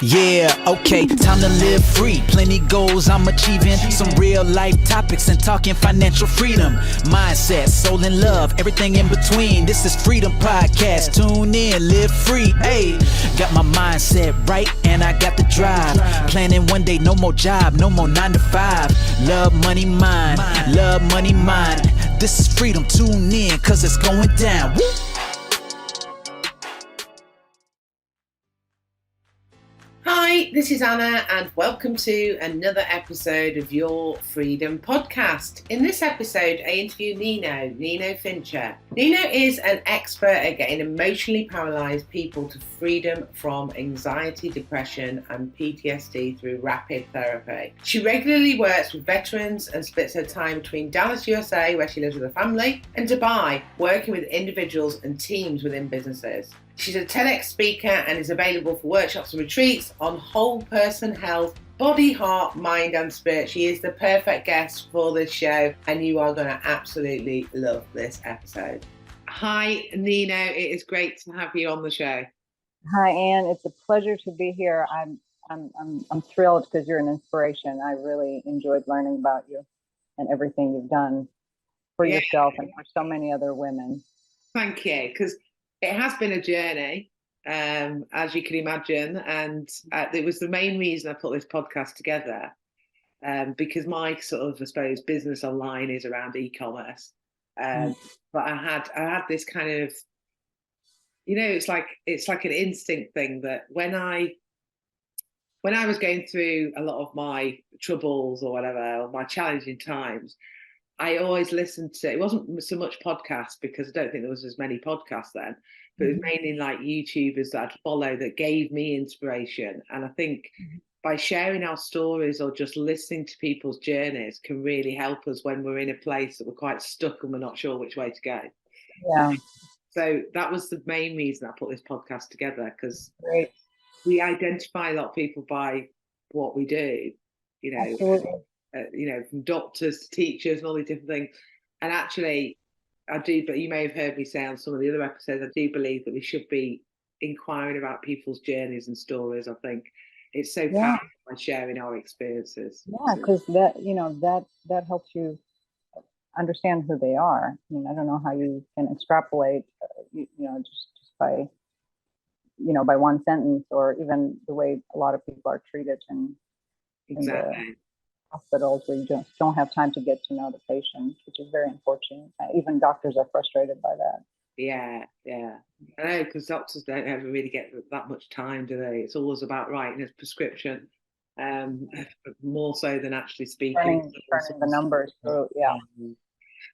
Yeah, okay, time to live free. Plenty goals I'm achieving. Some real life topics and talking financial freedom. Mindset, soul and love, everything in between. This is Freedom Podcast. Tune in, live free. Hey, got my mindset right and I got the drive. Planning one day, no more job, no more 9 to 5. Love money, mine. Love money, mine. This is freedom. Tune in, cause it's going down. Woo! Hi, this is Anna and welcome to another episode of Your Freedom Podcast. In this episode, I interview Nino Fincher. Nino is an expert at getting emotionally paralyzed people to freedom from anxiety, depression and PTSD through rapid therapy. She regularly works with veterans and splits her time between Dallas, USA, where she lives with her family, and Dubai, working with individuals and teams within businesses. She's a TEDx speaker and is available for workshops and retreats on whole person health, body, heart, mind and spirit. She is the perfect guest for this show and you are going to absolutely love this episode. Hi, Nino. It is great to have you on the show. Hi, Anne. It's a pleasure to be here. I'm thrilled because you're an inspiration. I really enjoyed learning about you and everything you've done for yourself and for so many other women. Thank you, because it has been a journey, as you can imagine, and it was the main reason I put this podcast together, because my sort of, I suppose, business online is around e-commerce, but I had this kind of, it's like an instinct thing that when I was going through a lot of my troubles or whatever, or my challenging times, I always listened to, it wasn't so much podcasts because I don't think there was as many podcasts then, but it was mainly like YouTubers that I'd follow that gave me inspiration. And I think by sharing our stories or just listening to people's journeys can really help us when we're in a place that we're quite stuck and we're not sure which way to go. Yeah. So that was the main reason I put this podcast together, because we identify a lot of people by what we do, Absolutely. From doctors to teachers and all these different things. And actually, I do, but you may have heard me say on some of the other episodes, I do believe that we should be inquiring about people's journeys and stories. I think it's so powerful by sharing our experiences. Yeah, because that helps you understand who they are. I mean, I don't know how you can extrapolate, just by, by one sentence, or even the way a lot of people are treated in the hospitals where you just don't have time to get to know the patient, which is very unfortunate. Even doctors are frustrated by that. Yeah. I know, because doctors don't ever really get that much time, do they? It's always about writing a prescription, more so than actually speaking. Turning the numbers through,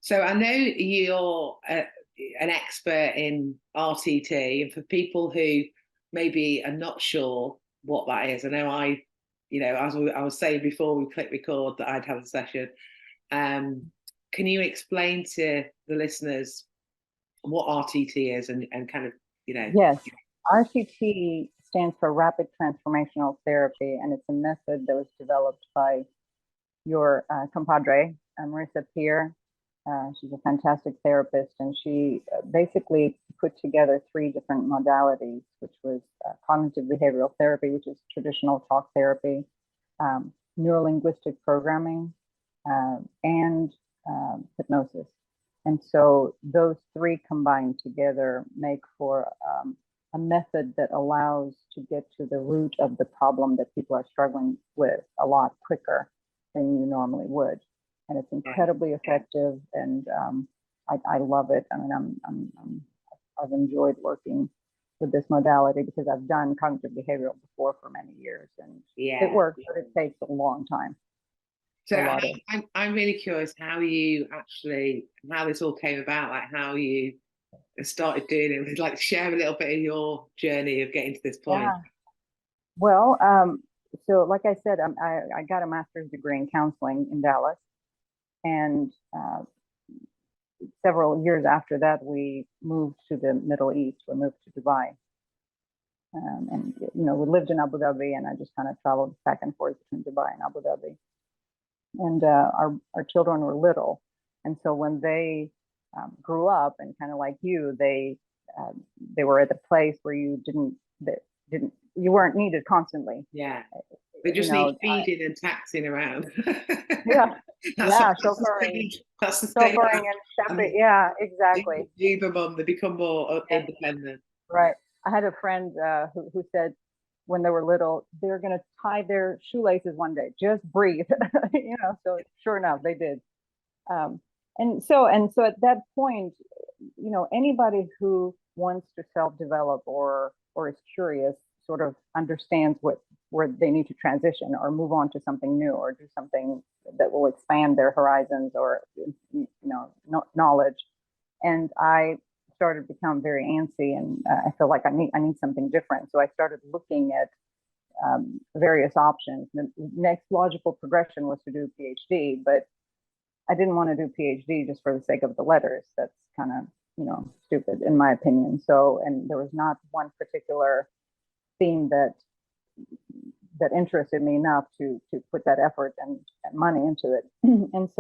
So I know you're an expert in RTT, and for people who maybe are not sure what that is, I know as I was saying before we click record that I'd have a session. Can you explain to the listeners what RTT is and kind of, Yes, RTT stands for Rapid Transformational Therapy, and it's a method that was developed by your compadre, Marissa Peer. She's a fantastic therapist, and she basically put together 3 different modalities, which was cognitive behavioral therapy, which is traditional talk therapy, neurolinguistic programming, and hypnosis. And so those 3 combined together make for a method that allows to get to the root of the problem that people are struggling with a lot quicker than you normally would. And it's incredibly effective, and I love it. I mean, I've enjoyed working with this modality because I've done cognitive behavioral before for many years, and it works, but it takes a long time. So I'm really curious how this all came about, like how you started doing it. Like, share a little bit of your journey of getting to this point. Yeah. Well, so like I said, I got a master's degree in counseling in Dallas. And several years after that, we moved to the Middle East. We moved to Dubai. And we lived in Abu Dhabi, and I just kind of traveled back and forth between Dubai and Abu Dhabi. And our children were little. And so when they grew up, and kind of like you, they were at a place where you didn't you weren't needed constantly. Yeah. They just need feeding and taxing around. Yeah. That's Chauffeuring. That's the stage. Chauffeuring and shepherding. Yeah, exactly. Uber mum, they become more independent. Right. I had a friend who said when they were little, they're going to tie their shoelaces one day. Just breathe. So sure enough, they did. And so at that point, anybody who wants to self-develop or is curious sort of understands where they need to transition or move on to something new or do something that will expand their horizons or knowledge. And I started to become very antsy, and I feel like I need something different. So I started looking at various options. The next logical progression was to do a PhD, but I didn't want to do PhD just for the sake of the letters. That's kind of, stupid in my opinion. So, and there was not one particular theme that interested me enough to put that effort and money into it. And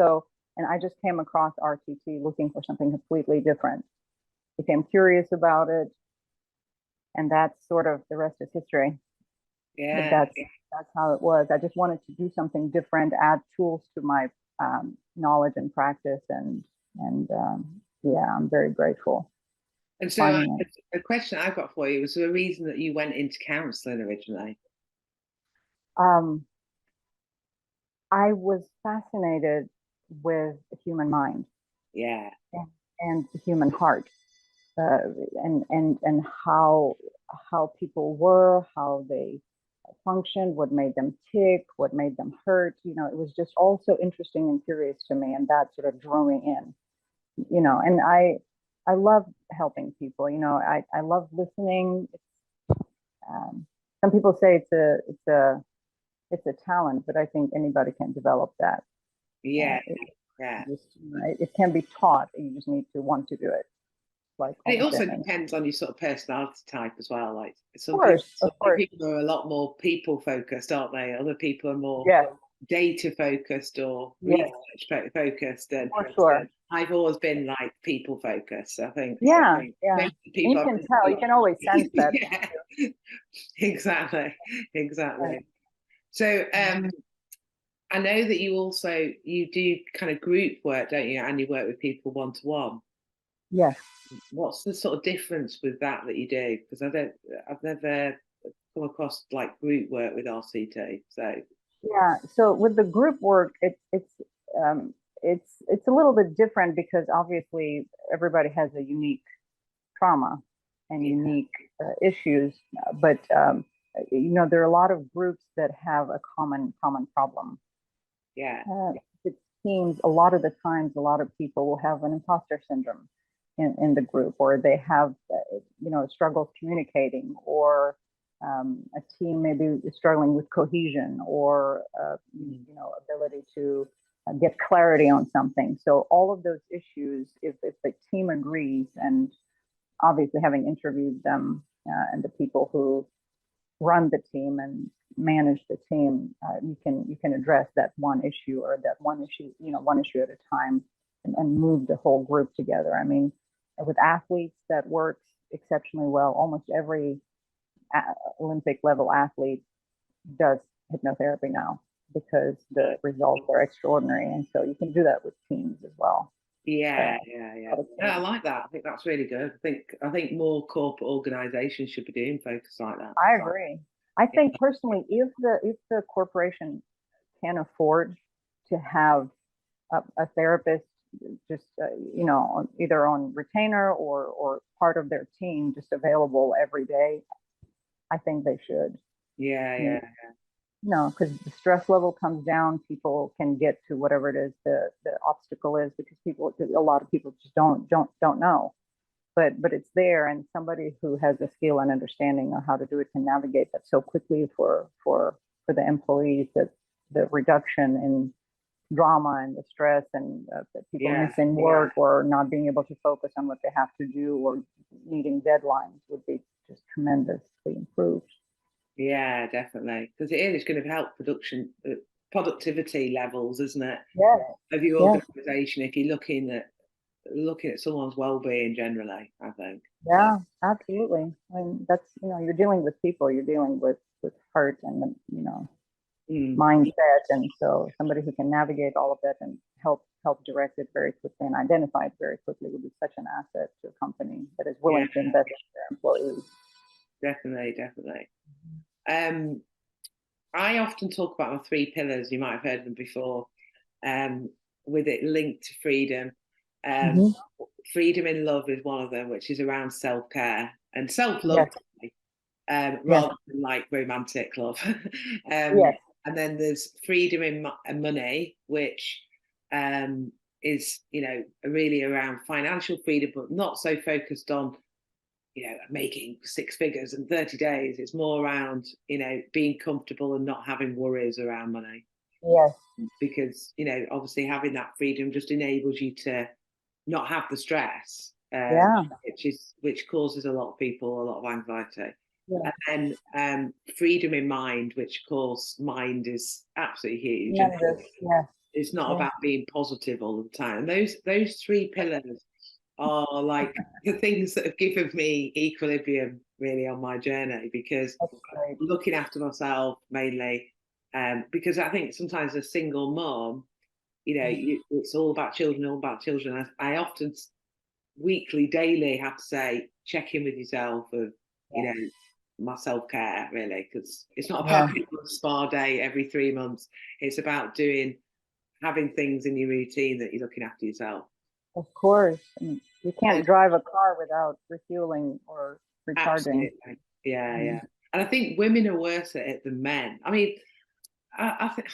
I just came across RTT looking for something completely different. Became curious about it, and that's sort of the rest is history. Yeah, that's how it was. I just wanted to do something different, add tools to my knowledge and practice, and I'm very grateful. And so a question I've got for you, was there a reason that you went into counseling originally? I was fascinated with the human mind. Yeah. And the human heart. And how people were, how they functioned, what made them tick, what made them hurt. It was just all so interesting and curious to me, and that sort of drew me in. And I love helping people. I love listening. Some people say it's a talent, but I think anybody can develop that. Yeah, it can be taught. You just need to want to do it. It also depends on your sort of personality type as well. Like some people are a lot more people focused, aren't they? Other people are more data focused or research focused. And for sure, I've always been like people focused. I think. Yeah. People you can tell. You can always sense that. Yeah. Exactly. Right. So I know that you do kind of group work, don't you? And you work with people one-to-one. Yes. What's the sort of difference with that you do? Because I've never come across like group work with RCT. So with the group work, it's a little bit different because obviously everybody has a unique trauma and unique issues, but there are a lot of groups that have a common problem. Yeah. It seems a lot of the times, a lot of people will have an imposter syndrome in the group, or they have, struggles communicating, or a team maybe is struggling with cohesion or, ability to get clarity on something. So all of those issues, if the team agrees, and obviously having interviewed them and the people who run the team and manage the team, you can address that one issue one issue at a time, and move the whole group together. I mean, with athletes, that works exceptionally well. Almost every Olympic level athlete does hypnotherapy now because the results are extraordinary. And so you can do that with teams as well. Yeah. I like that. I think that's really good. I think more corporate organizations should be doing focus like that. I agree. I think personally, if the corporation can afford to have a therapist just either on retainer or part of their team just available every day, I think they should. Yeah. Because the stress level comes down, people can get to whatever it is the obstacle is, because a lot of people just don't know, but it's there, and somebody who has a skill and understanding of how to do it can navigate that so quickly for the employees, that the reduction in drama and the stress and people missing work or not being able to focus on what they have to do or meeting deadlines would be just tremendously improved. Yeah, definitely, because it is going to help productivity levels, isn't it? Yes. Of your organisation, if you're looking at someone's well-being generally, I think. Yeah, absolutely. I mean, that's, you're dealing with people, you're dealing with heart and, Mm. mindset. And so somebody who can navigate all of it and help direct it very quickly and identify it very quickly would be such an asset to a company that is Yeah, willing to invest in their employees. definitely, definitely. Um, I often talk about my three pillars. You might have heard them before. Um, with it linked to freedom. Um, Hmm. Freedom in love is one of them, which is around self care and self love, Yes, yes, rather than like romantic love. yes, And then there's freedom in money, which is, really around financial freedom, but not so focused on, making six figures in 30 days. It's more around, being comfortable and not having worries around money. yes, Because, obviously having that freedom just enables you to not have the stress, yeah, which causes a lot of people a lot of anxiety. yeah. And then freedom in mind, which of course mind is absolutely huge, and Tremendous. Yes, it's not yes, about being positive all the time. And those three pillars are like the things that have given me equilibrium really on my journey, because that's great. looking after myself mainly, because I think sometimes a single mom, it's all about children, all about children. I often weekly, daily have to say, check in with yourself of, you Yeah, know, my self care really, because it's not yeah, about doing a spa day every 3 months. It's about having things in your routine that you're looking after yourself. of course. I mean, you And can't drive a car without refueling or recharging. absolutely, yeah, Mhm. yeah. And I think women are worse at it than men. I mean, I think.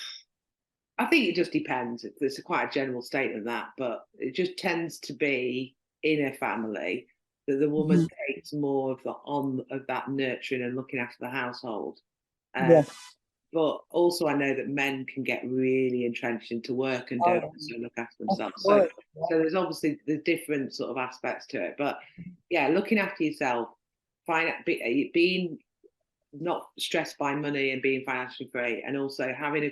I think it just depends. It's quite a general statement that, but it just tends to be in a family that the woman Mhm. takes more of the on of that nurturing and looking after the household. Um, Yes. but also, I know that men can get really entrenched into work and Oh, don't yeah. also look after Of themselves. So, course. Yeah. so there's obviously the different sort of aspects to it. But yeah, looking after yourself, being not stressed by money and being financially free, and also having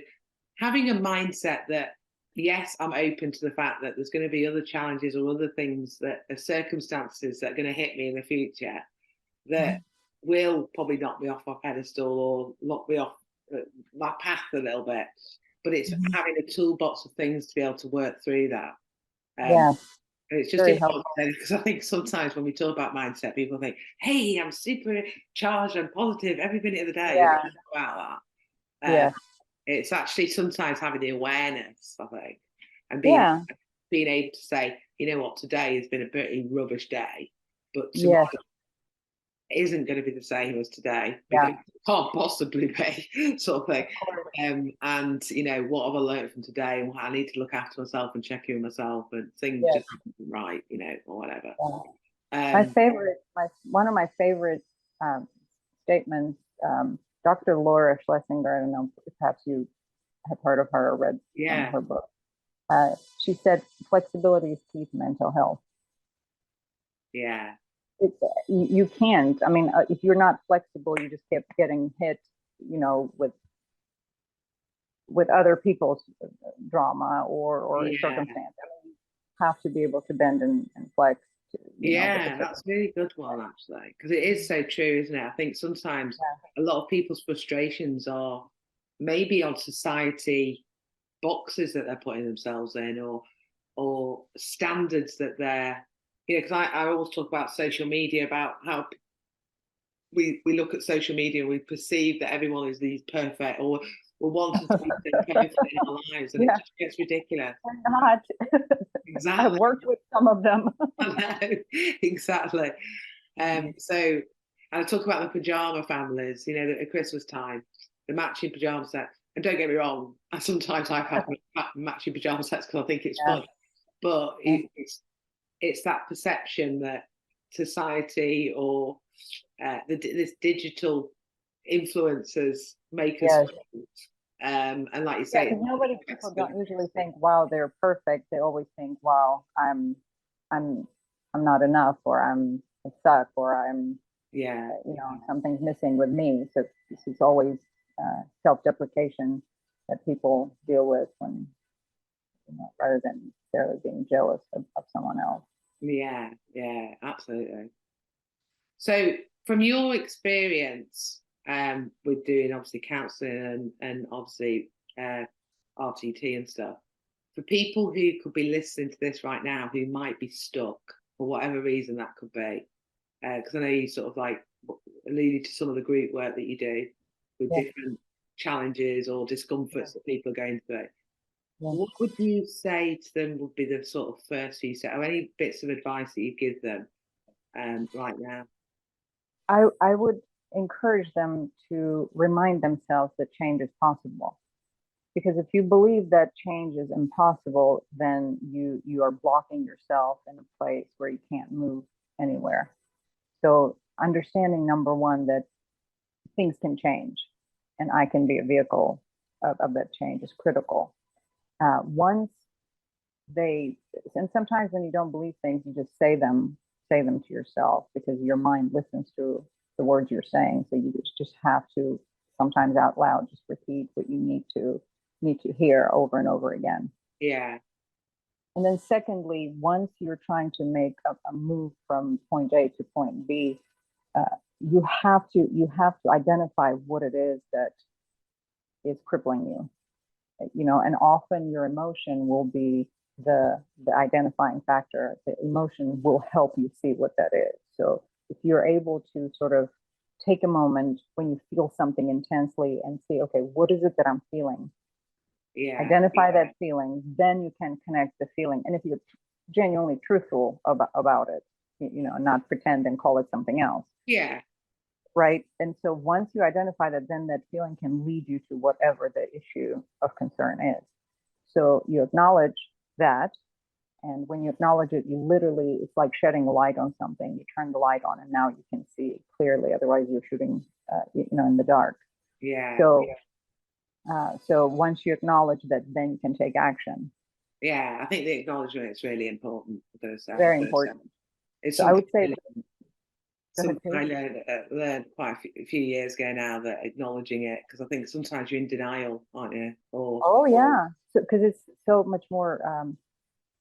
a mindset that yes, I'm open to the fact that there's going to be other challenges or other things that are circumstances that are going to hit me in the future that Mhm. will probably knock me off my pedestal or knock me off my path a little bit. But it's Mhm. having a toolbox of things to be able to work through that. Um, Yeah, and it's just very important helpful. because I think sometimes when we talk about mindset, people think, "Hey, I'm super charged and positive every minute of the day." It's Yeah, not about that. yes, It's actually sometimes having the awareness, I think, and yeah, being able to say, you know what, today has been a pretty rubbish day, but tomorrow yes, isn't going to be the same as today yeah, because it can't possibly be, sort of thing. of course. And what have I learned from today, and what I need to look after myself and check in with myself, and things Yes, just aren't right, or whatever. yeah. My Um, favorite, one of my favorite statements, Dr. Laura Schlesinger, I don't know, perhaps you have heard of her or read some of yeah, her books. She said, flexibility is key to mental health. yeah, It, you can't, I mean, if you're not flexible, you just keep getting hit, with other people's drama or yeah. circumstance. I mean, you have to be able to bend and flex, with the Yeah, circumstance. that's a really good one actually, because it is so true, isn't it? I think sometimes a lot of people's frustrations are maybe on society boxes that they're putting themselves in, or standards that they're, because I always talk about social media, about how we look at social media and we perceive that everyone is these perfect, or we're wanting to be so perfect in our lives, and it Yeah, just gets ridiculous. and not. I've Exactly. worked with some of them. I know, exactly. So, and I talk about the pajama families, at Christmas time, the matching pajama set. And don't get me wrong, sometimes I've had matching pajama sets because I think it's Yeah, fun. But yeah, it's that perception that society or this digital influencers make us, yes. and like you Yeah, say, because nobody, people flexibility. don't usually think, wow, they're perfect. They always think, wow, I'm, I'm not enough, or I suck, or Yeah, something's missing with me. So this is always self-deprecation that people deal with when, rather than necessarily being jealous of someone else. yeah, yeah, absolutely. So from your experience with doing obviously counselling and obviously RTT and stuff, for people who could be listening to this right now who might be stuck for whatever reason that could be, because I know you sort of like alluded to some of the group work that you do with Yeah. different challenges or discomforts that people are going through. Yeah. What would you say to them would be the sort of first few steps, or any bits of advice that you give them right now? I would encourage them to remind themselves that change is possible. Because if you believe that change is impossible, then you are blocking yourself in a place where you can't move anywhere. So understanding, number one, that things can change and I can be a vehicle of that change is critical. Once they, and sometimes when you don't believe things, you just say them to yourself because your mind listens to the words you're saying. So you just have to sometimes out loud just repeat what you need to hear over and over again. Yeah. And then secondly, once you're trying to make a move from point A to point B, you have to identify what it is that is crippling you. And often your emotion will be the identifying factor. The emotion will help you see what that is. So if you're able to sort of take a moment when you feel something intensely and see, okay, what is it that I'm feeling? Yeah. Identify that feeling, then you can connect the feeling. And if you're genuinely truthful about it, not pretend and call it something else. Yeah. Right. And so once you identify that, then that feeling can lead you to whatever the issue of concern is. So you acknowledge that. And when you acknowledge it, you literally, it's like shedding a light on something. You turn the light on and now you can see clearly. Otherwise you're shooting, in the dark. Yeah. So once you acknowledge that, then you can take action. Yeah. I think the acknowledgement is really important for those. Very important. It's So I would say, something I learned quite a few years ago now, that acknowledging it, because I think sometimes you're in denial, aren't you? Yeah, because it's so much more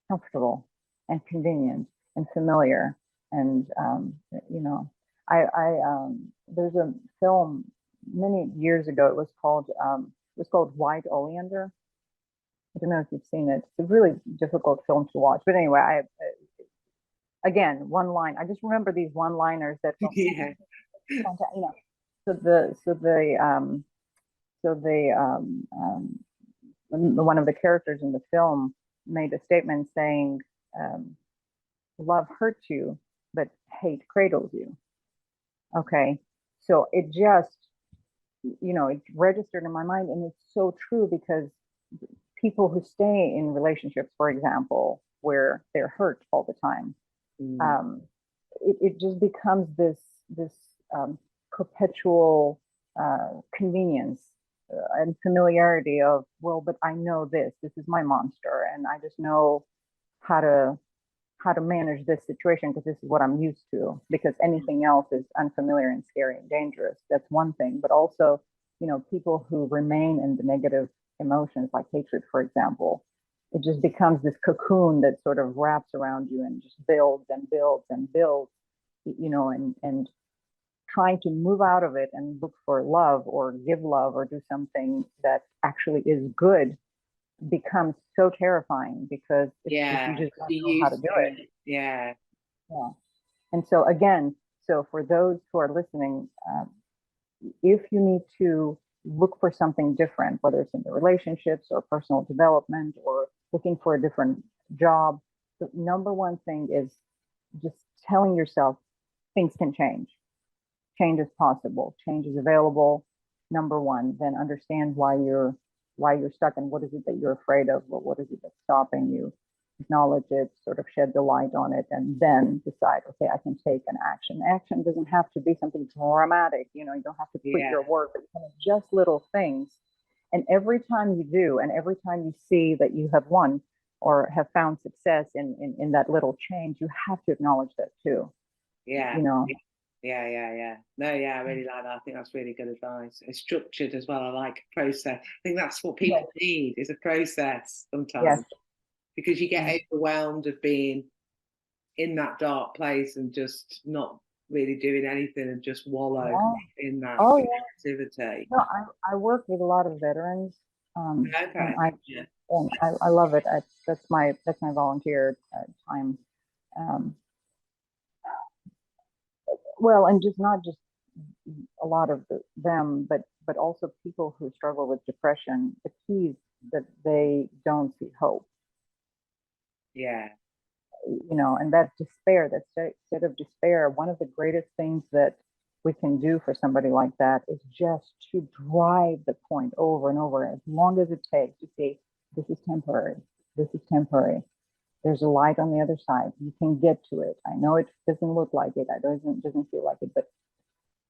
comfortable and convenient and familiar. And there's a film many years ago. It was called White Oleander. I don't know if you've seen it. It's a really difficult film to watch. But anyway, again, one line. I just remember these one-liners that Yeah. One of the characters in the film made a statement saying, "Love hurts you, but hate cradles you." Okay, so it just it registered in my mind, and it's so true because people who stay in relationships, for example, where they're hurt all the time. It just becomes this perpetual convenience and familiarity of, well, but I know this is my monster, and I just know how to manage this situation because this is what I'm used to, because anything else is unfamiliar and scary and dangerous. That's one thing. But also, people who remain in the negative emotions like hatred, for example, it just becomes this cocoon that sort of wraps around you and just builds and builds and builds, and trying to move out of it and look for love or give love or do something that actually is good becomes so terrifying because you just don't know how to do it. Yeah. And so again, for those who are listening, if you need to look for something different, whether it's in the relationships or personal development or looking for a different job, the number one thing is just telling yourself things can change. Change is possible. Change is available. Number one, then understand why you're stuck and what is it that you're afraid of, or what is it that's stopping you. Acknowledge it, sort of shed the light on it, and then decide, okay, I can take an action. Action doesn't have to be something dramatic. You don't have to quit your work, but just little things. And every time you do, and every time you see that you have won or have found success in that little change, you have to acknowledge that too. Yeah. No, I really like that. I think that's really good advice. It's structured as well. I like process. I think that's what people need, is a process sometimes. Because you get overwhelmed of being in that dark place and just not really doing anything and just wallow Yeah. in that Oh, yeah. activity. No, I work with a lot of veterans, Okay. and Yeah. I love it. That's my volunteer time. Um, well, and just not just a lot of them, but also people who struggle with depression. The key is that they don't see hope, Yeah. you know, and that despair, that state of despair. One of the greatest things that we can do for somebody like that is just to drive the point over and over, as long as it takes, to say, this is temporary. This is temporary. There's a light on the other side. You can get to it. I know it doesn't look like it. I doesn't feel like it, but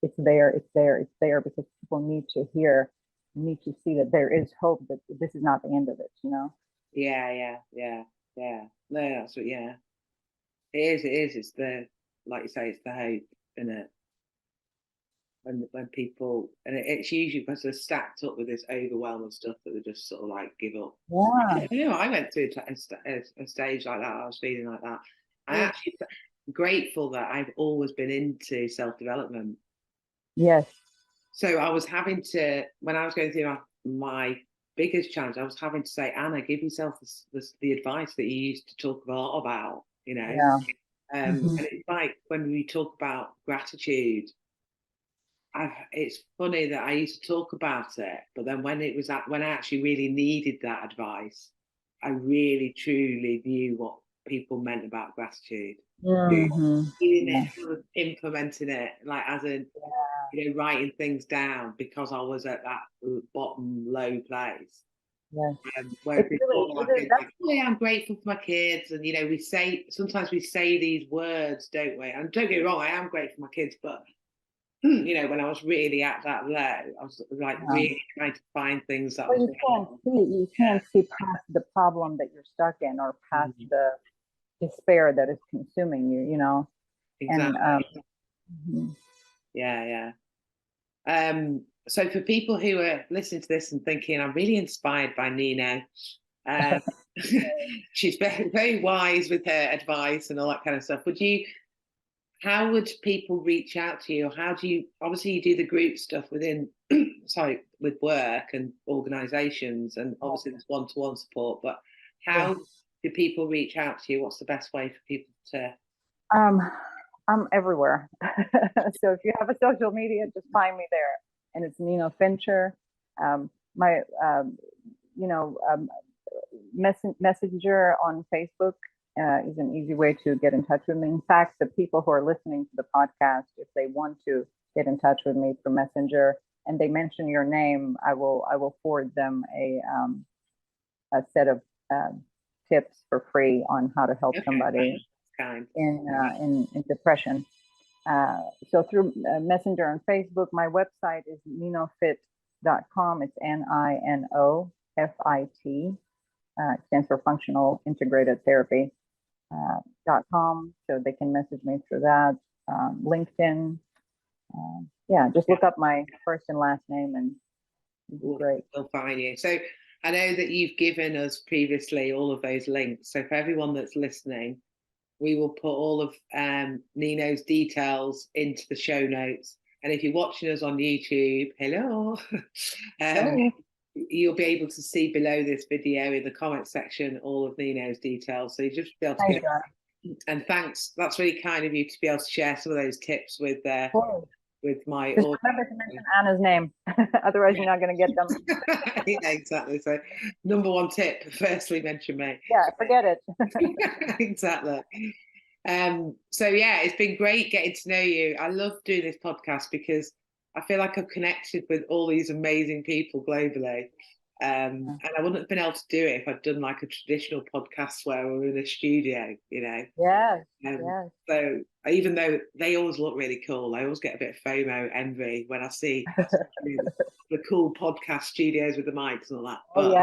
it's there. It's there. It's there, because people need to hear, need to see that there is hope. That this is not the end of it. You know. Yeah. Yeah. Yeah. Yeah. No, that's what. Yeah. It is. It is. It's the, like you say, it's the hope, isn't it? When people, and it's usually because they're stacked up with this overwhelm of stuff that they just sort of like give up. Yeah. You know, I went through a stage like that. I was feeling like that. I actually grateful that I've always been into self-development. Yes. So I was having to, when I was going through my biggest challenge, I was having to say, Anna, give yourself the advice that you used to talk a lot about, you know. Yeah. And it's like when we talk about gratitude, it's funny that I used to talk about it, but then when when I actually really needed that advice, I really truly knew what people meant about gratitude. Mm-hmm. Doing Yeah. it, sort of implementing it, like as in, you know, writing things down, because I was at that bottom low place. Yes. Where It's before, really, I've been like, oh yeah, I'm grateful for my kids, and you know, sometimes we say these words, don't we? And don't get me wrong, I am grateful for my kids, but you know, when I was really at that low, I was like really trying to find things that I well, was. you can't see past the problem that you're stuck in, or past the despair that is consuming you, you know. Exactly. And Yeah, yeah. So for people who are listening to this and thinking, I'm really inspired by Nino. Um, she's very, very wise with her advice and all that kind of stuff. How would people reach out to you? How do you, obviously you do the group stuff within, sorry, with work and organizations, and obviously there's one-to-one support, but how do people reach out to you? What's the best way for people to? I'm everywhere. So if you have a social media, just find me there. And it's Nino Fincher. My, you know, Messenger on Facebook is an easy way to get in touch with me. In fact, the people who are listening to the podcast, if they want to get in touch with me through Messenger and they mention your name, I will forward them a set of tips for free on how to help somebody in depression. So through Messenger and Facebook, my website is ninofit.com. It's NINOFIT. It stands for Functional Integrated Therapy. .com, so they can message me through that. LinkedIn. Yeah, just look up my first and last name and it'll be great. We'll find you. So I know that you've given us previously all of those links. So for everyone that's listening, we will put all of Nino's details into the show notes. And if you're watching us on YouTube, hello, you'll be able to see below this video in the comment section all of Nino's details. So you just be able to go. And thanks, that's really kind of you to be able to share some of those tips with my just remember to mention Anna's name, otherwise you're not going to get them. Yeah, exactly. So number one tip, firstly mention me. Yeah, forget it. Exactly. So yeah, it's been great getting to know you. I love doing this podcast because I feel like I've connected with all these amazing people globally. And I wouldn't have been able to do it if I'd done like a traditional podcast where we're in a studio, you know. Yes. So even though they always look really cool, I always get a bit of FOMO envy when I see the cool podcast studios with the mics and all that. But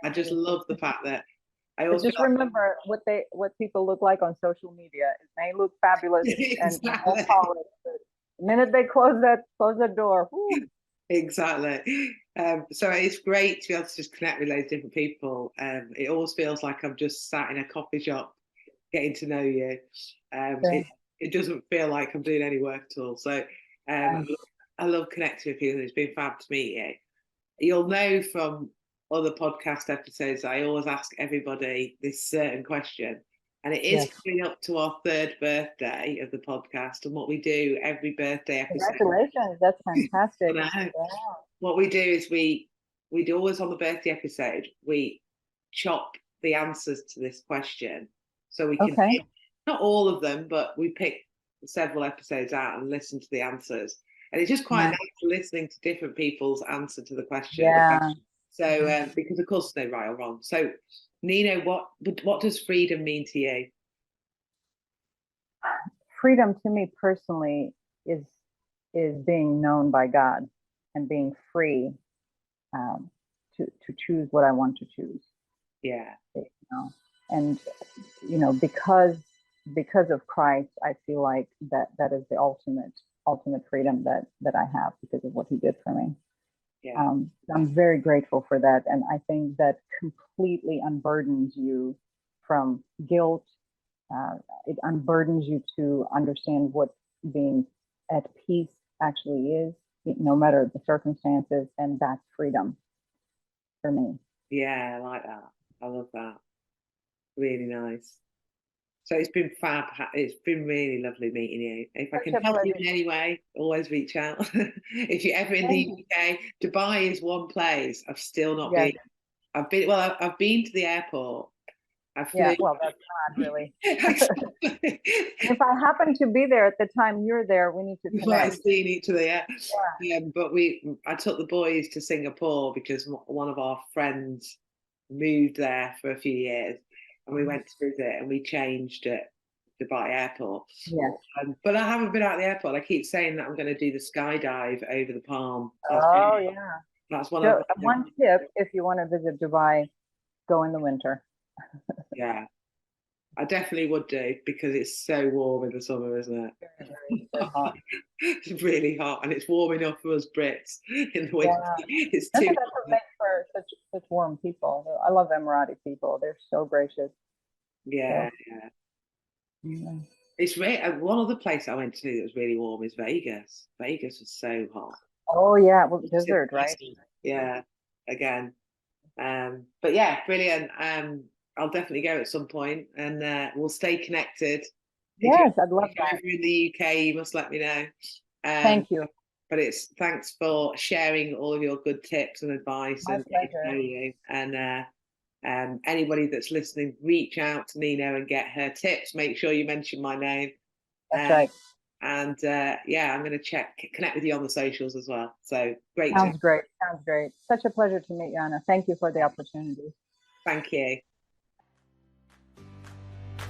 I just love the fact that I also just remember what people look like on social media. It may look fabulous and all polished, but the minute they close that door. Whoo. Exactly. So it's great to be able to just connect with those different people. It always feels like I'm just sat in a coffee shop getting to know you. It's it doesn't feel like I'm doing any work at all. So I love connecting with people. It's been fab to meet you. You'll know from other podcast episodes, I always ask everybody this certain question. And it is coming up to our 3rd birthday of the podcast. And what we do every birthday episode. Congratulations, that's fantastic. Yeah. What we do is we do always on the birthday episode, we chop the answers to this question. So we can pick, not all of them, but we pick several episodes out and listen to the answers. And it's just quite nice listening to different people's answer to the question. Yeah. So because of course there's no right or wrong. So Nino, what does freedom mean to you? Freedom to me personally is being known by God and being free to choose what I want to choose. Yeah. You know? And because of Christ, I feel like that is the ultimate freedom that I have because of what he did for me. Yeah. I'm very grateful for that. And I think that completely unburdens you from guilt. It unburdens you to understand what being at peace actually is, no matter the circumstances. And that's freedom for me. Yeah, I like that. I love that. Really nice. So it's been fab. It's been really lovely meeting you. If I can help you in any way, always reach out. If you're ever in the UK, Dubai is one place I've still not been. I've been to the airport. Well, that's not really. If I happen to be there at the time you're there, we need to connect. We've seen each other, but I took the boys to Singapore because one of our friends moved there for a few years. And we went to visit and we changed at Dubai airport. Yeah. But I haven't been out of the airport. I keep saying that I'm going to do the skydive over the palm. That's one tip if you want to visit Dubai, go in the winter. Yeah. I definitely would do because it's so warm in the summer, isn't it? Very hot. It's really hot and it's warm enough for us Brits in the winter. It's too that's what makes for such warm people. I love Emirati people. They're so gracious. Yeah. It's really, one other place I went to that was really warm is Vegas. Vegas was so hot. Oh yeah, well, desert, right? Yeah, again. But yeah, brilliant. I'll definitely go at some point and we'll stay connected. Yes, I'd love that. If you're in the UK, you must let me know. Thank you. But thanks for sharing all of your good tips and advice. My pleasure. You. And anybody that's listening, reach out to Nino and get her tips. Make sure you mention my name. That's right. And I'm going to connect with you on the socials as well. So great. Sounds great. Such a pleasure to meet you, Anna. Thank you for the opportunity. Thank you.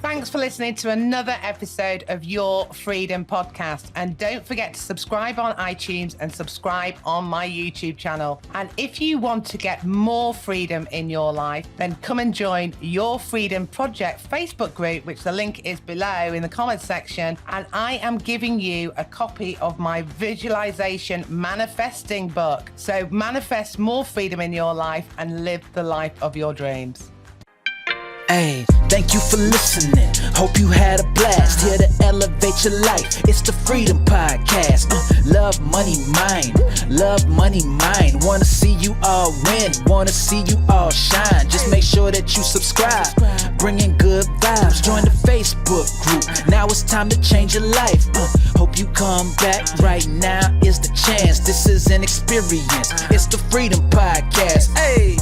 Thanks for listening to another episode of Your Freedom Podcast. And don't forget to subscribe on iTunes and subscribe on my YouTube channel. And if you want to get more freedom in your life, then come and join Your Freedom Project Facebook group, which the link is below in the comments section. And I am giving you a copy of my visualization manifesting book. So manifest more freedom in your life and live the life of your dreams. Hey, thank you for listening. Hope you had a blast. Here to elevate your life. It's the Freedom Podcast. Love, money, mind. Love, money, mind. Wanna see you all win. Wanna see you all shine. Just make sure that you subscribe. Bringing good vibes. Join the Facebook group. Now it's time to change your life. Hope you come back. Right now is the chance. This is an experience. It's the Freedom Podcast. Hey.